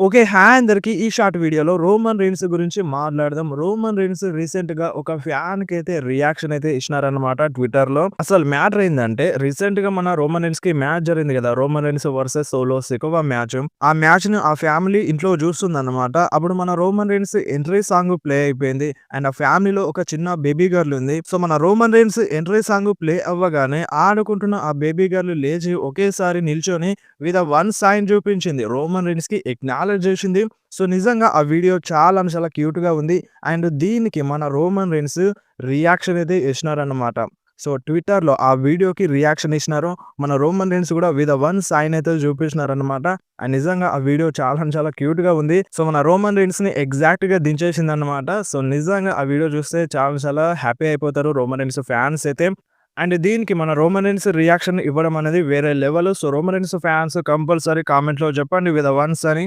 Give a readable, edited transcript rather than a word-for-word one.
Okay. Hi అందరికి. ఈ short వీడియోలో రోమన్ రీన్స్ గురించి మాట్లాడదాం. రోమన్ రీన్స్ రీసెంట్‌గా ఒక ఫ్యాన్‌కైతే రియాక్షన్ అయితే ఇచ్చినారన్నమాట ట్విట్టర్‌లో. అసలు మ్యాటర్ ఏందంటే రీసెంట్‌గా మన రోమన్ రీన్స్‌కి మ్యాచ్ జరిగింది కదా! Roman Reigns versus Solo Sikoa match. ఆ మ్యాచ్‌ని ఆ ఫ్యామిలీ ఇంట్లో చూస్తుందన్నమాట. అప్పుడు మన Roman Reigns entry song play అయిపోయింది. అండ్ ఆ ఫ్యామిలీలో ఒక చిన్న బేబీ గర్ల్ ఉంది. సో, మన Roman Reigns entry song play అవ్వగానే ఆడుకుంటున్న ఆ బేబీ గర్ల్ లేచి ఒకేసారి నిల్చొని విత్ ఎ వన్ సైన్ చూపించింది. రోమన్ రీన్స్‌కి ఎక్నాలెడ్జ్ చేసింది. సో, నిజంగా ఆ వీడియో చాలా అంటే చాలా క్యూట్‌గా ఉంది. అండ్ దీనికి మన రోమన్ రీన్స్ రియాక్షన్ అయితే ఇచ్చినారన్నమాట. సో, ట్విట్టర్‌లో ఆ వీడియోకి రియాక్షన్ ఇచ్చినారు. మన రోమన్ రీన్స్ కూడా విత్ ఎ వన్ సైన్ అయితే చూపించినారన్నమాట. అండ్ నిజంగా ఆ వీడియో చాలా అంటే చాలా క్యూట్‌గా ఉంది. సో, మన రోమన్ రీన్స్‌ని ఎగ్జాక్ట్‌గా దించేసిందన్నమాట. సో, నిజంగా ఆ వీడియో చూస్తే చాలా చాలా హ్యాపీ అయిపోతారు రోమన్ రీన్స్ ఫ్యాన్స్ అయితే. అండ్ దీనికి మన రోమనెన్స్ రియాక్షన్ ఇవ్వడం అనేది వేరే లెవెల్. సో, రోమనెన్స్ ఫ్యాన్స్ కంపల్సరీ కామెంట్‌లో చెప్పండి విత్ వన్స్ అని.